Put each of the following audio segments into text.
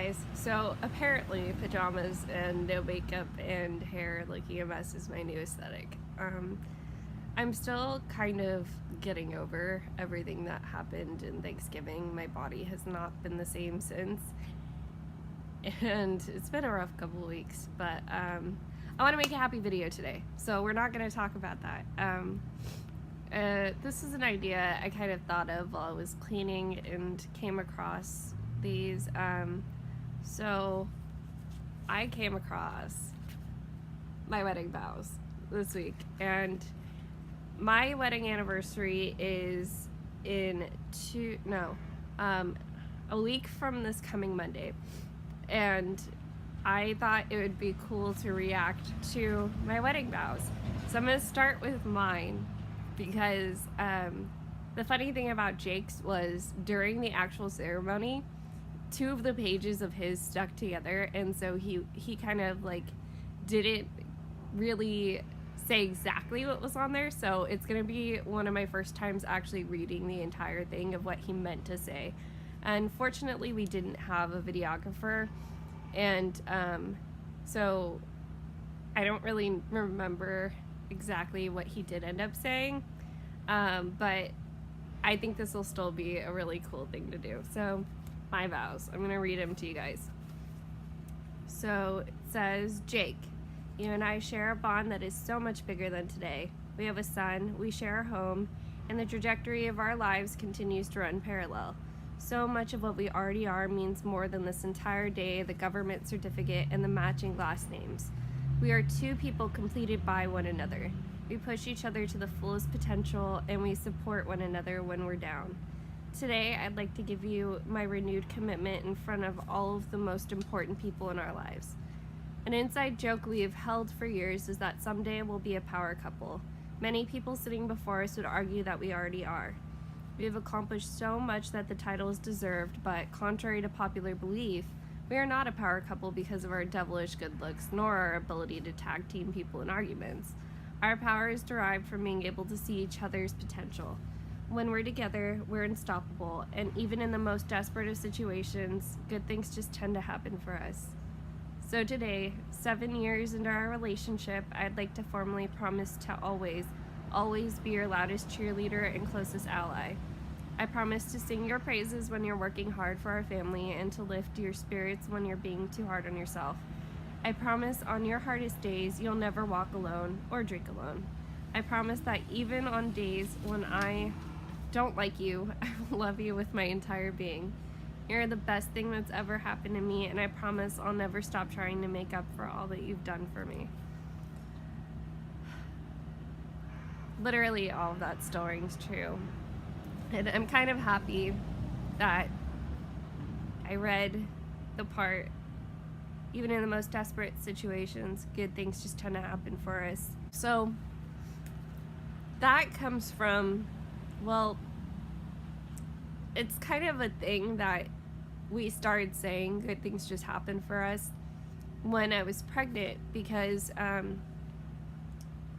guys. So apparently pajamas and no makeup and hair looking a mess is my new aesthetic. I'm still kind of getting over everything that happened in Thanksgiving. My body has not been the same since, and it's been a rough couple of weeks, but I want to make a happy video today, so we're not going to talk about that. This is an idea I kind of thought of while I was cleaning and came across these. So I came across my wedding vows this week, and my wedding anniversary is in a week from this coming Monday, and I thought it would be cool to react to my wedding vows. So I'm going to start with mine because the funny thing about Jake's was during the actual ceremony, 2 of the pages of his stuck together, and so he kind of like didn't really say exactly what was on there, so it's gonna be one of my first times actually reading the entire thing of what he meant to say. Unfortunately, we didn't have a videographer, and so I don't really remember exactly what he did end up saying, but I think this will still be a really cool thing to do. So my vows, I'm gonna read them to you guys. So it says, Jake, you and I share a bond that is so much bigger than today. We have a son, we share a home, and the trajectory of our lives continues to run parallel. So much of what we already are means more than this entire day, the government certificate, and the matching last names. We are 2 people completed by one another. We push each other to the fullest potential, and we support one another when we're down. Today, I'd like to give you my renewed commitment in front of all of the most important people in our lives. An inside joke we have held for years is that someday we'll be a power couple. Many people sitting before us would argue that we already are. We have accomplished so much that the title is deserved, but contrary to popular belief, we are not a power couple because of our devilish good looks, nor our ability to tag team people in arguments. Our power is derived from being able to see each other's potential. When we're together, we're unstoppable, and even in the most desperate of situations, good things just tend to happen for us. So today, 7 years into our relationship, I'd like to formally promise to always be your loudest cheerleader and closest ally. I promise to sing your praises when you're working hard for our family and to lift your spirits when you're being too hard on yourself. I promise on your hardest days, you'll never walk alone or drink alone. I promise that even on days when I don't like you, I will love you with my entire being. You're the best thing that's ever happened to me, and I promise I'll never stop trying to make up for all that you've done for me. Literally all of that still rings true. And I'm kind of happy that I read the part, even in the most desperate situations, good things just tend to happen for us. So that comes from, well, it's kind of a thing that we started saying, good things just happen for us, when I was pregnant, because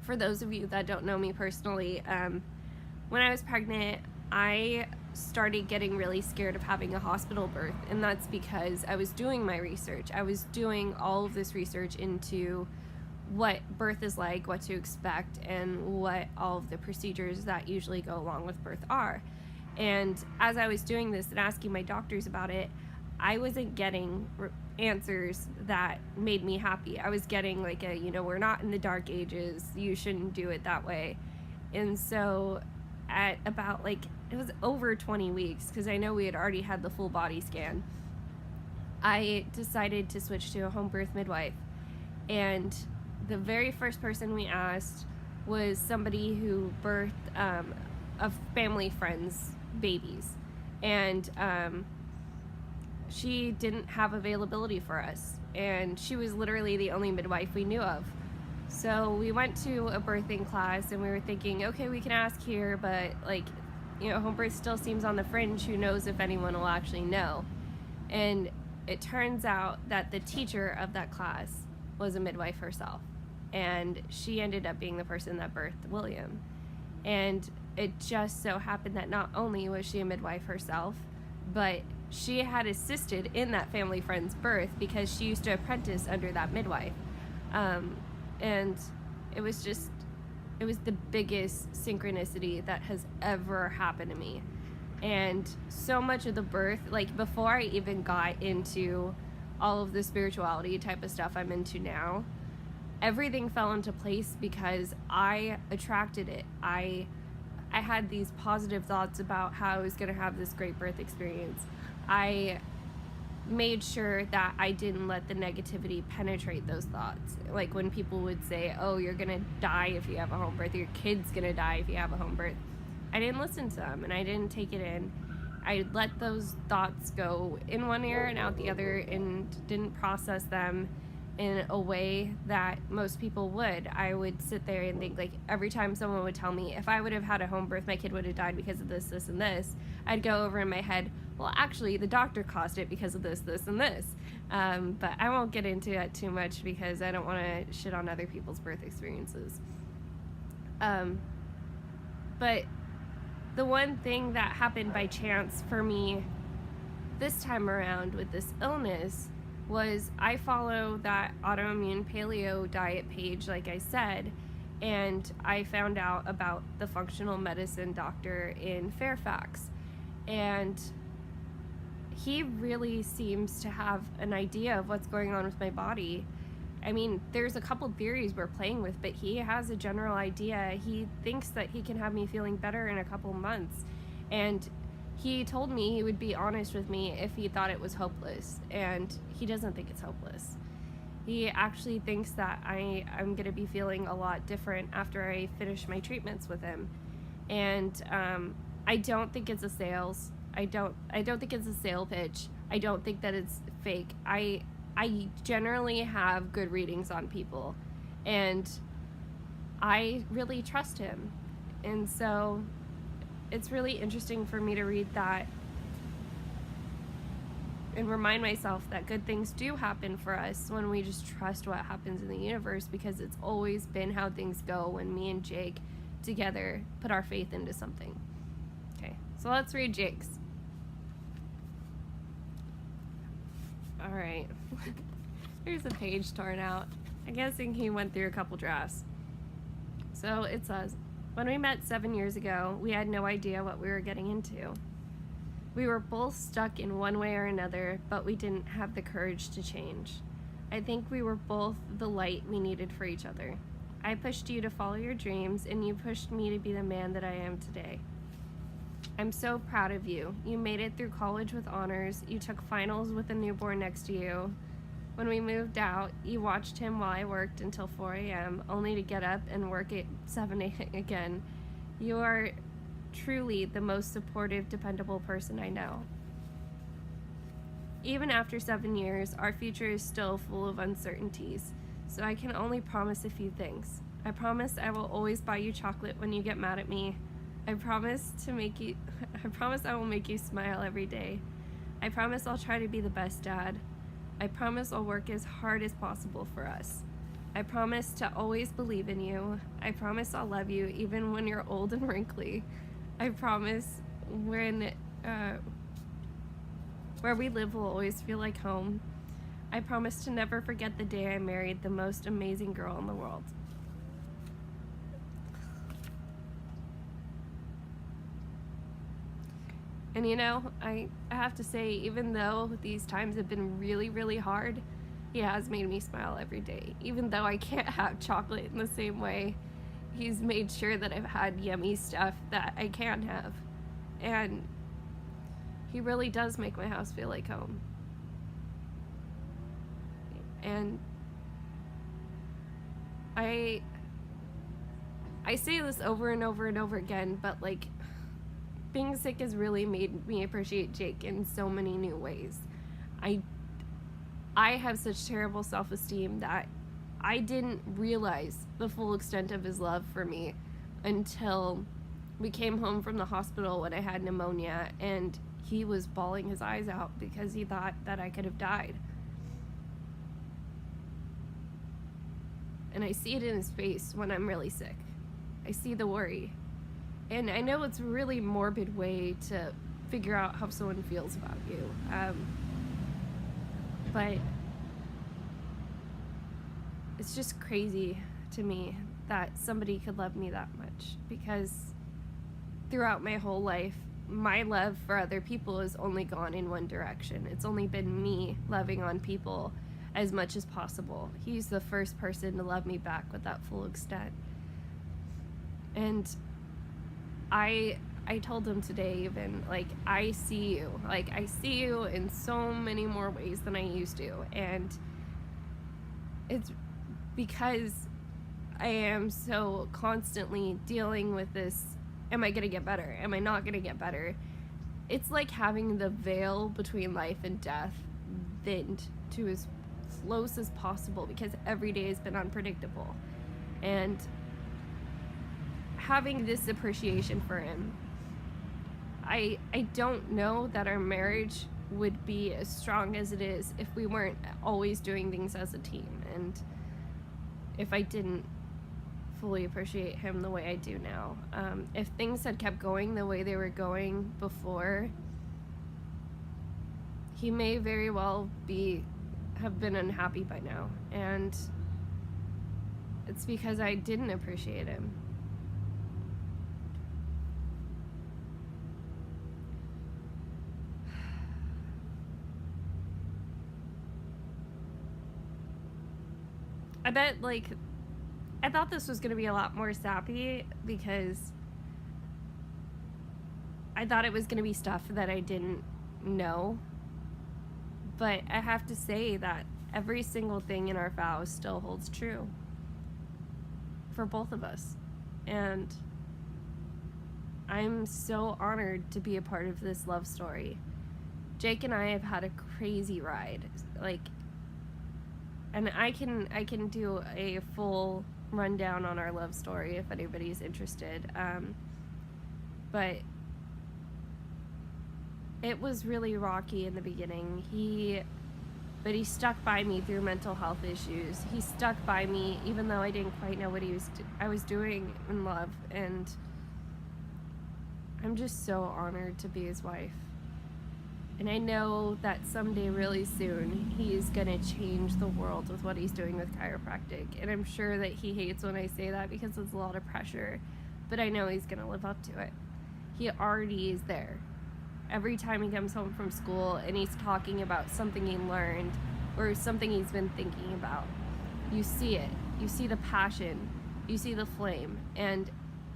for those of you that don't know me personally, when I was pregnant, I started getting really scared of having a hospital birth, and that's because I was doing my research. I was doing all of this research into what birth is like, what to expect, and what all of the procedures that usually go along with birth are. And as I was doing this and asking my doctors about it, I wasn't getting answers that made me happy. I was getting like we're not in the dark ages, you shouldn't do it that way. And so at about it was over 20 weeks, because I know we had already had the full body scan, I decided to switch to a home birth midwife. And the very first person we asked was somebody who birthed a family friend's babies, and she didn't have availability for us, and she was literally the only midwife we knew of. So we went to a birthing class, and we were thinking, okay, we can ask here, but home birth still seems on the fringe. Who knows if anyone will actually know? And it turns out that the teacher of that class was a midwife herself, and she ended up being the person that birthed William. And it just so happened that not only was she a midwife herself, but she had assisted in that family friend's birth because she used to apprentice under that midwife. And it was the biggest synchronicity that has ever happened to me. And so much of the birth, like before I even got into all of the spirituality type of stuff I'm into now, everything fell into place because I attracted it. I had these positive thoughts about how I was going to have this great birth experience. I made sure that I didn't let the negativity penetrate those thoughts. Like when people would say, oh, you're going to die if you have a home birth, your kid's going to die if you have a home birth. I didn't listen to them and I didn't take it in. I let those thoughts go in one ear and out the other and didn't process them in a way that most people would. I would sit there and think, like, every time someone would tell me, if I would have had a home birth, my kid would have died because of this, this, and this, I'd go over in my head, well, actually, the doctor caused it because of this, this, and this. But I won't get into that too much because I don't want to shit on other people's birth experiences. But the one thing that happened by chance for me this time around with this illness was I follow that autoimmune paleo diet page, like I said, and I found out about the functional medicine doctor in Fairfax. And he really seems to have an idea of what's going on with my body. I mean, there's a couple theories we're playing with, but he has a general idea. He thinks that he can have me feeling better in a couple months. And he told me he would be honest with me if he thought it was hopeless, and he doesn't think it's hopeless. He actually thinks that I'm going to be feeling a lot different after I finish my treatments with him. And I don't think it's a sales. I don't think it's a sale pitch. I don't think that it's fake. I generally have good readings on people, and I really trust him. And so it's really interesting for me to read that and remind myself that good things do happen for us when we just trust what happens in the universe, because it's always been how things go when me and Jake together put our faith into something. Okay, so let's read Jake's. All right. Here's a page torn out. I'm guessing he went through a couple drafts. So it says, when we met 7 years ago, we had no idea what we were getting into. We were both stuck in one way or another, but we didn't have the courage to change. I think we were both the light we needed for each other. I pushed you to follow your dreams, and you pushed me to be the man that I am today. I'm so proud of you. You made it through college with honors. You took finals with a newborn next to you. When we moved out, you watched him while I worked until 4 a.m., only to get up and work at 7 a.m. again. You are truly the most supportive, dependable person I know. Even after 7 years, our future is still full of uncertainties, so I can only promise a few things. I promise I will always buy you chocolate when you get mad at me. I promise I will make you smile every day. I promise I'll try to be the best dad. I promise I'll work as hard as possible for us. I promise to always believe in you. I promise I'll love you even when you're old and wrinkly. I promise where we live will always feel like home. I promise to never forget the day I married the most amazing girl in the world. And you know, I have to say, even though these times have been really, really hard, he has made me smile every day. Even though I can't have chocolate in the same way, he's made sure that I've had yummy stuff that I can have. And he really does make my house feel like home. And I say this over and over and over again, but like, being sick has really made me appreciate Jake in so many new ways. I have such terrible self-esteem that I didn't realize the full extent of his love for me until we came home from the hospital when I had pneumonia, and he was bawling his eyes out because he thought that I could have died. And I see it in his face when I'm really sick. I see the worry. And I know it's a really morbid way to figure out how someone feels about you. But it's just crazy to me that somebody could love me that much, because throughout my whole life, my love for other people has only gone in one direction. It's only been me loving on people as much as possible. He's the first person to love me back with that full extent. And I told him today, even, like, I see you. Like, I see you in so many more ways than I used to. And it's because I am so constantly dealing with this, am I gonna get better? Am I not gonna get better? It's like having the veil between life and death thinned to as close as possible, because every day has been unpredictable. And having this appreciation for him, I don't know that our marriage would be as strong as it is if we weren't always doing things as a team, and if I didn't fully appreciate him the way I do now. If things had kept going the way they were going before, he may very well have been unhappy by now, and it's because I didn't appreciate him. I bet, like, I thought this was going to be a lot more sappy, because I thought it was going to be stuff that I didn't know. But I have to say that every single thing in our vows still holds true for both of us. And I'm so honored to be a part of this love story. Jake and I have had a crazy ride. Like, and I can do a full rundown on our love story if anybody's interested. But it was really rocky in the beginning. But he stuck by me through mental health issues. He stuck by me even though I didn't quite know what I was doing in love. And I'm just so honored to be his wife. And I know that someday, really soon, he's gonna change the world with what he's doing with chiropractic. And I'm sure that he hates when I say that, because it's a lot of pressure. But I know he's gonna live up to it. He already is there. Every time he comes home from school and he's talking about something he learned or something he's been thinking about, you see it. You see the passion. You see the flame. And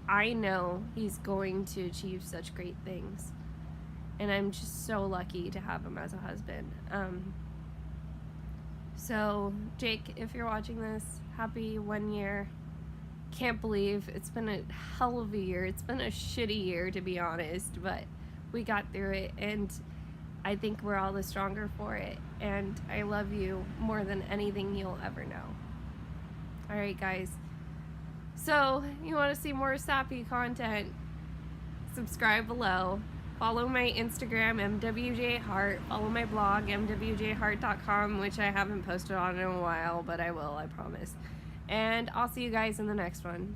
I know he's going to achieve such great things. And I'm just so lucky to have him as a husband. So, Jake, if you're watching this, happy 1 year. Can't believe it's been a hell of a year. It's been a shitty year, to be honest, but we got through it, and I think we're all the stronger for it. And I love you more than anything you'll ever know. All right, guys. So, you want to see more sappy content? Subscribe below. Follow my Instagram, MWJHeart. Follow my blog, mwjheart.com, which I haven't posted on in a while, but I will, I promise. And I'll see you guys in the next one.